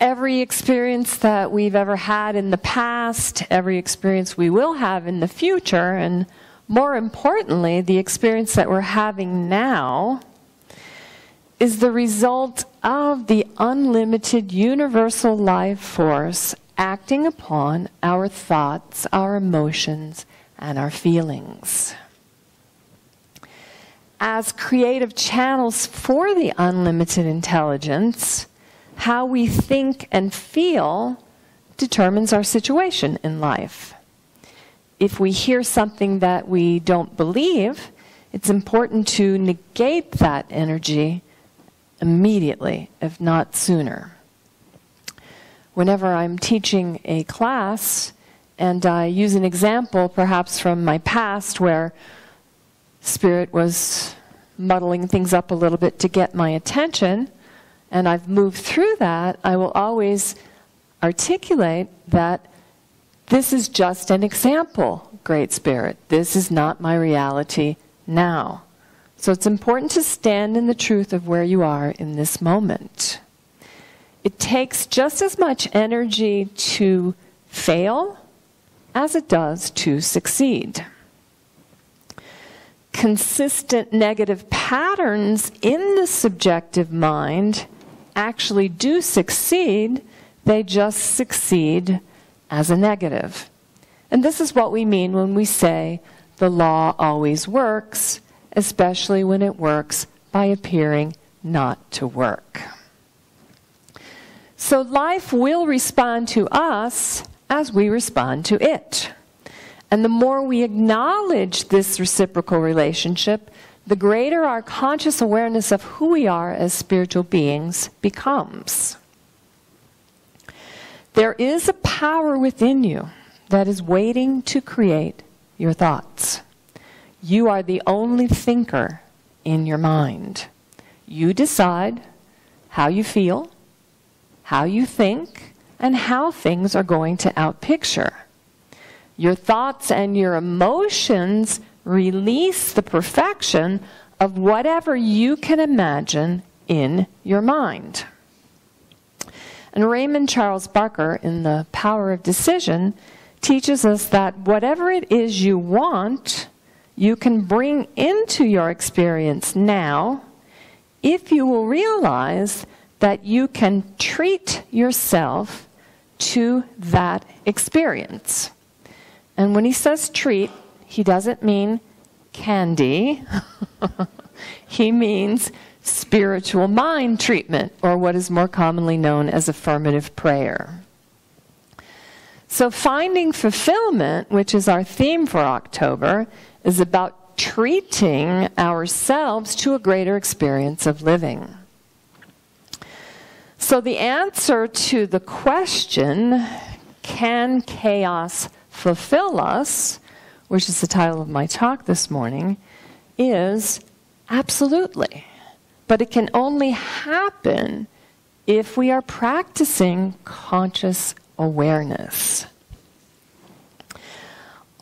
Every experience that we've ever had in the past, every experience we will have in the future, and more importantly, the experience that we're having now, is the result of the unlimited universal life force acting upon our thoughts, our emotions, and our feelings. As creative channels for the unlimited intelligence, how we think and feel determines our situation in life. If we hear something that we don't believe, it's important to negate that energy immediately, if not sooner. Whenever I'm teaching a class, and I use an example perhaps from my past where Spirit was muddling things up a little bit to get my attention, and I've moved through that, I will always articulate that this is just an example, Great Spirit. This is not my reality now. So it's important to stand in the truth of where you are in this moment. It takes just as much energy to fail as it does to succeed. Consistent negative patterns in the subjective mind actually do succeed, they just succeed as a negative. And this is what we mean when we say the law always works, especially when it works by appearing not to work. So life will respond to us as we respond to it. And the more we acknowledge this reciprocal relationship, the greater our conscious awareness of who we are as spiritual beings becomes. There is a power within you that is waiting to create your thoughts. You are the only thinker in your mind. You decide how you feel, how you think, and how things are going to outpicture. Your thoughts and your emotions release the perfection of whatever you can imagine in your mind. And Raymond Charles Barker, in The Power of Decision, teaches us that whatever it is you want, you can bring into your experience now if you will realize that you can treat yourself to that experience. And when he says treat, he doesn't mean candy. He means spiritual mind treatment, or what is more commonly known as affirmative prayer. So finding fulfillment, which is our theme for October, is about treating ourselves to a greater experience of living. So the answer to the question, can chaos fulfill us, which is the title of my talk this morning, is absolutely. But it can only happen if we are practicing conscious awareness.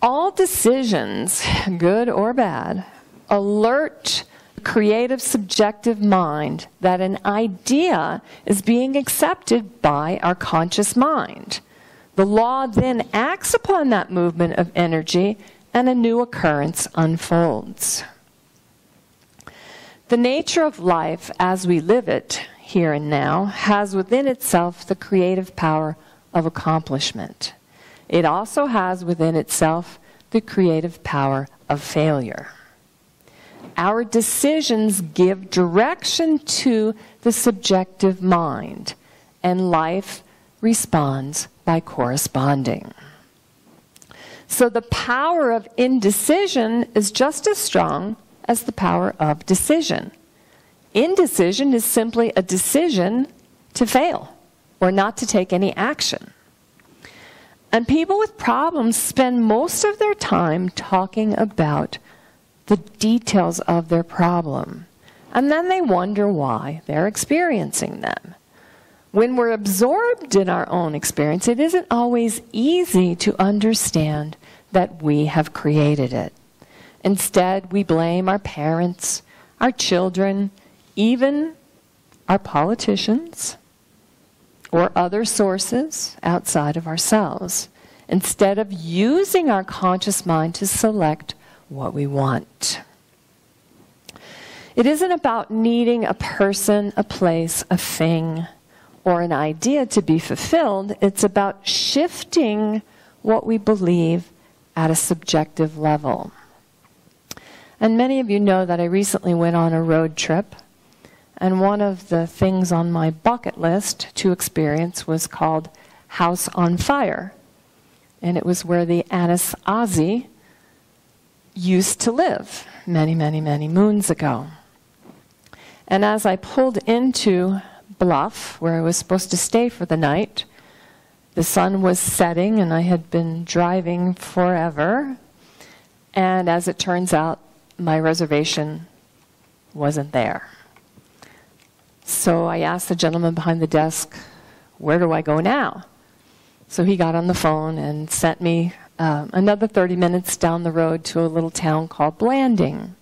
All decisions, good or bad, alert the creative subjective mind that an idea is being accepted by our conscious mind. The law then acts upon that movement of energy, and a new occurrence unfolds. The nature of life as we live it here and now has within itself the creative power of accomplishment. It also has within itself the creative power of failure. Our decisions give direction to the subjective mind, and life responds by corresponding. So the power of indecision is just as strong as the power of decision. Indecision is simply a decision to fail or not to take any action. And people with problems spend most of their time talking about the details of their problem, and then they wonder why they're experiencing them. When we're absorbed in our own experience, it isn't always easy to understand that we have created it. Instead, we blame our parents, our children, even our politicians, or other sources outside of ourselves, instead of using our conscious mind to select what we want. It isn't about needing a person, a place, a thing, or an idea to be fulfilled. It's about shifting what we believe at a subjective level. And many of you know that I recently went on a road trip, and one of the things on my bucket list to experience was called House on Fire. And it was where the Anasazi used to live many, many, many moons ago. And as I pulled into Bluff, where I was supposed to stay for the night, the sun was setting and I had been driving forever. And as it turns out, my reservation wasn't there. So I asked the gentleman behind the desk, where do I go now? So he got on the phone and sent me another 30 minutes down the road to a little town called Blanding.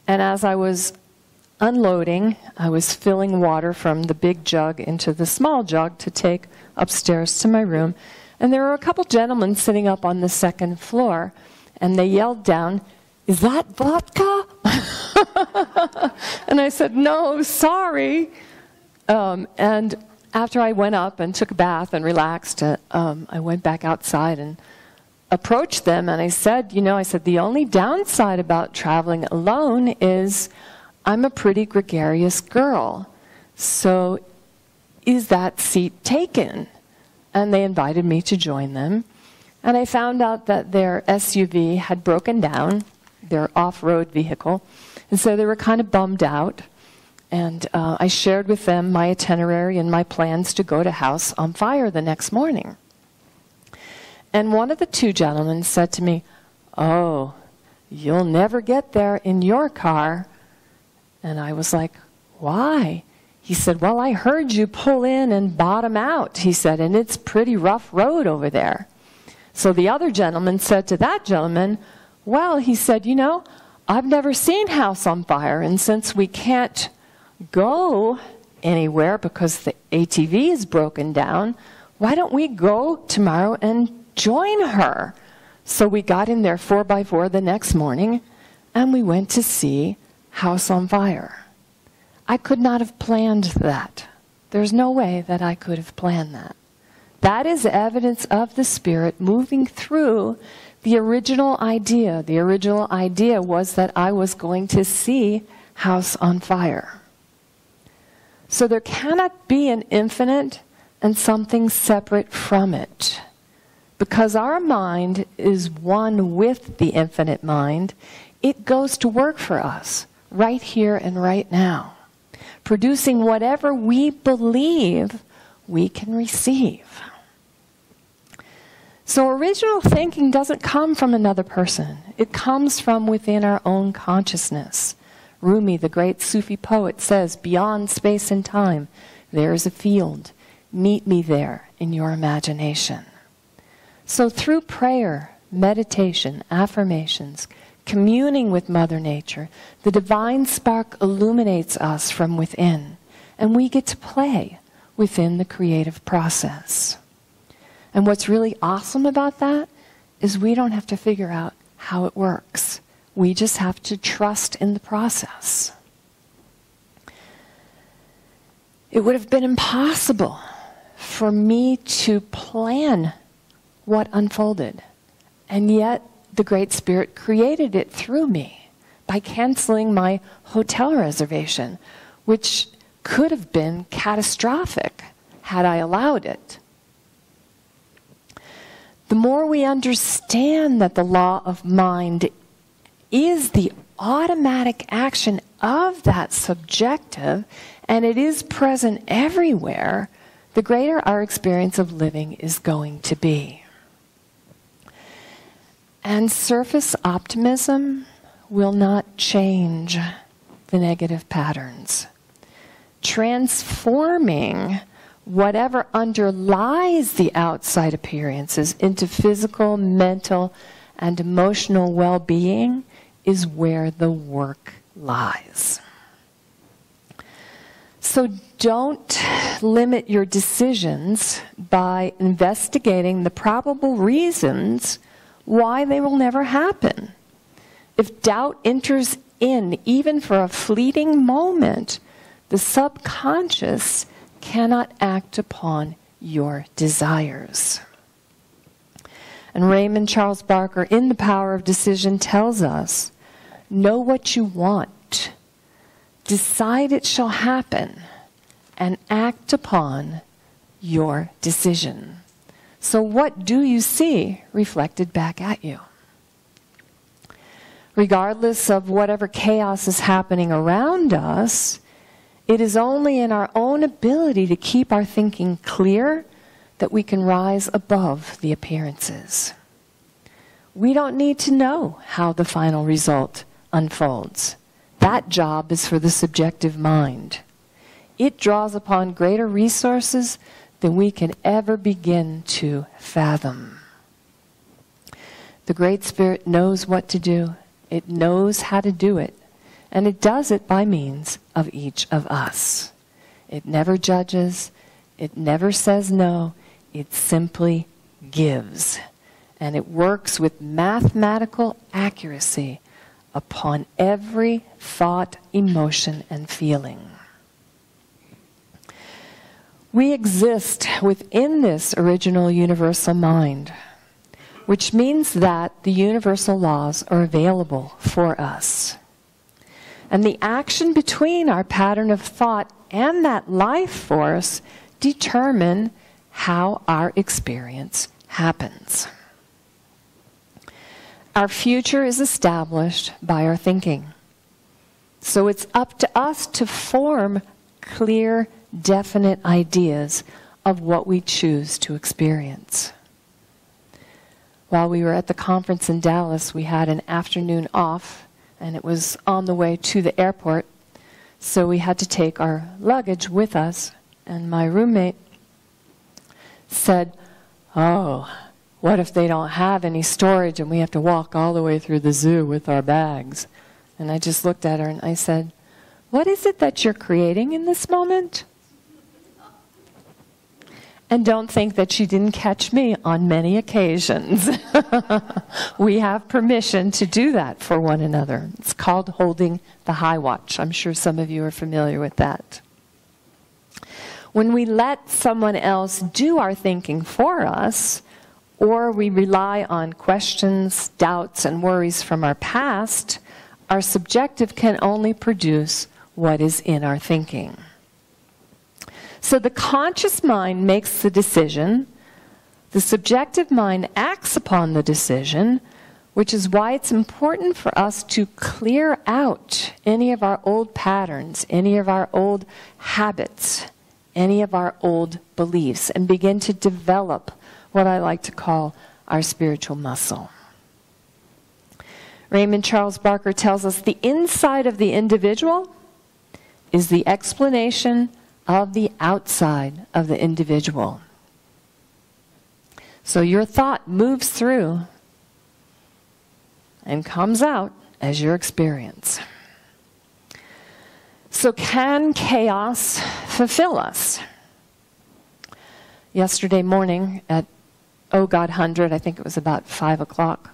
And as I was unloading, I was filling water from the big jug into the small jug to take upstairs to my room. And there were a couple gentlemen sitting up on the second floor, and they yelled down, "Is that vodka?" And I said, "No, sorry." And after I went up and took a bath and relaxed, I went back outside and approached them, and I said, the only downside about traveling alone is I'm a pretty gregarious girl. So is that seat taken? And they invited me to join them. And I found out that their SUV had broken down, their off-road vehicle, and so they were kind of bummed out. And I shared with them my itinerary and my plans to go to House on Fire the next morning. And one of the two gentlemen said to me, "Oh, you'll never get there in your car." And I was like, "Why?" He said, "Well, I heard you pull in and bottom out," he said, "and it's pretty rough road over there." So the other gentleman said to that gentleman, "Well," he said, "I've never seen House on Fire, and since we can't go anywhere because the ATV is broken down, why don't we go tomorrow and join her?" So we got in their 4x4 the next morning, and we went to see House on Fire. I could not have planned that. There's no way that I could have planned that. That is evidence of the Spirit moving through the original idea. The original idea was that I was going to see House on Fire. So there cannot be an infinite and something separate from it. Because our mind is one with the infinite mind, it goes to work for us right here and right now, producing whatever we believe we can receive. So original thinking doesn't come from another person. It comes from within our own consciousness. Rumi, the great Sufi poet, says, "Beyond space and time, there is a field. Meet me there in your imagination." So through prayer, meditation, affirmations, communing with Mother Nature, the divine spark illuminates us from within, and we get to play within the creative process. And what's really awesome about that is we don't have to figure out how it works. We just have to trust in the process. It would have been impossible for me to plan what unfolded, and yet the Great Spirit created it through me by canceling my hotel reservation, which could have been catastrophic had I allowed it. The more we understand that the law of mind is the automatic action of that subjective, and it is present everywhere, the greater our experience of living is going to be. And surface optimism will not change the negative patterns. Transforming whatever underlies the outside appearances into physical, mental, and emotional well-being is where the work lies. So don't limit your decisions by investigating the probable reasons why they will never happen. If doubt enters in, even for a fleeting moment, the subconscious cannot act upon your desires. And Raymond Charles Barker, in The Power of Decision, tells us, know what you want, decide it shall happen, and act upon your decision. So what do you see reflected back at you? Regardless of whatever chaos is happening around us, it is only in our own ability to keep our thinking clear that we can rise above the appearances. We don't need to know how the final result unfolds. That job is for the subjective mind. It draws upon greater resources than we can ever begin to fathom. The Great Spirit knows what to do. It knows how to do it. And it does it by means of each of us. It never judges. It never says no. It simply gives. And it works with mathematical accuracy upon every thought, emotion, and feeling. We exist within this original universal mind, which means that the universal laws are available for us. And the action between our pattern of thought and that life force determine how our experience happens. Our future is established by our thinking. So it's up to us to form clear, definite ideas of what we choose to experience. While we were at the conference in Dallas, we had an afternoon off, and it was on the way to the airport, so we had to take our luggage with us. And my roommate said, "Oh, what if they don't have any storage and we have to walk all the way through the zoo with our bags?" And I just looked at her and I said, "What is it that you're creating in this moment?" And don't think that she didn't catch me on many occasions. We have permission to do that for one another. It's called holding the high watch. I'm sure some of you are familiar with that. When we let someone else do our thinking for us, or we rely on questions, doubts, and worries from our past, our subjective can only produce what is in our thinking. So the conscious mind makes the decision, the subjective mind acts upon the decision, which is why it's important for us to clear out any of our old patterns, any of our old habits, any of our old beliefs, and begin to develop what I like to call our spiritual muscle. Raymond Charles Barker tells us the inside of the individual is the explanation of the outside of the individual. So your thought moves through and comes out as your experience. So can chaos fulfill us? Yesterday morning at Oh God 100, I think it was about 5 o'clock,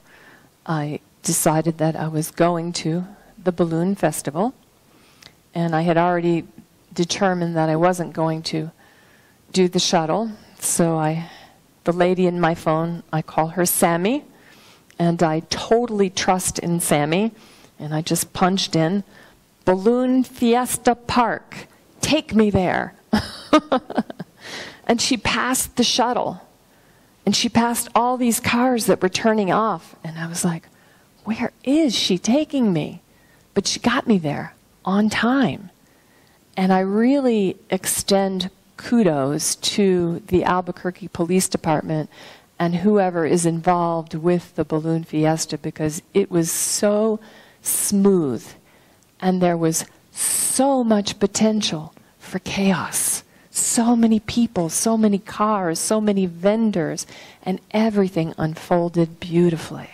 I decided that I was going to the balloon festival. And I had already determined that I wasn't going to do the shuttle. So the lady in my phone, I call her Sammy. And I totally trust in Sammy. And I just punched in, Balloon Fiesta Park, take me there. And she passed the shuttle. And she passed all these cars that were turning off. And I was like, where is she taking me? But she got me there on time. And I really extend kudos to the Albuquerque Police Department and whoever is involved with the Balloon Fiesta, because it was so smooth and there was so much potential for chaos. So many people, so many cars, so many vendors, and everything unfolded beautifully.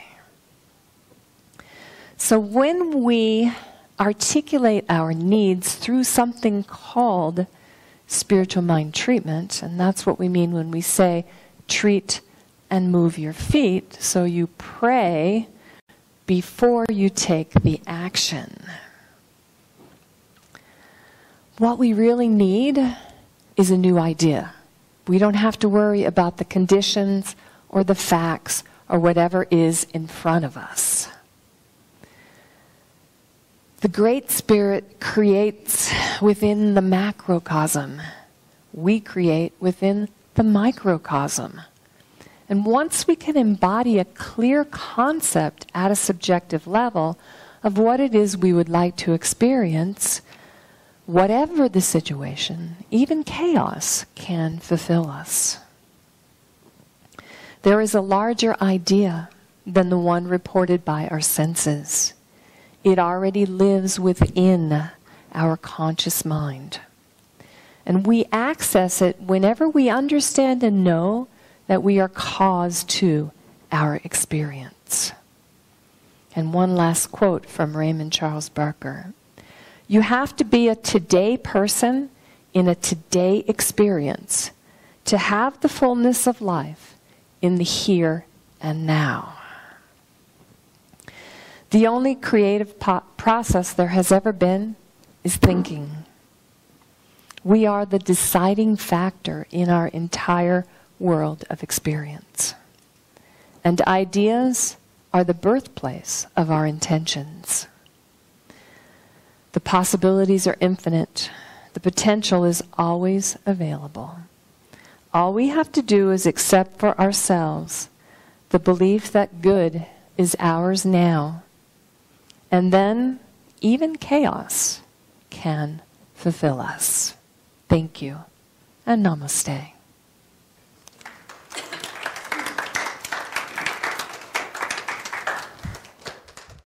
So when we articulate our needs through something called spiritual mind treatment. And that's what we mean when we say treat and move your feet. So you pray before you take the action. What we really need is a new idea. We don't have to worry about the conditions or the facts or whatever is in front of us. The Great Spirit creates within the macrocosm. We create within the microcosm. And once we can embody a clear concept at a subjective level of what it is we would like to experience, whatever the situation, even chaos can fulfill us. There is a larger idea than the one reported by our senses. It already lives within our conscious mind. And we access it whenever we understand and know that we are cause to our experience. And one last quote from Raymond Charles Barker. You have to be a today person in a today experience to have the fullness of life in the here and now. The only creative process there has ever been is thinking. We are the deciding factor in our entire world of experience. And ideas are the birthplace of our intentions. The possibilities are infinite. The potential is always available. All we have to do is accept for ourselves the belief that good is ours now. And then even chaos can fulfill us. Thank you, and namaste.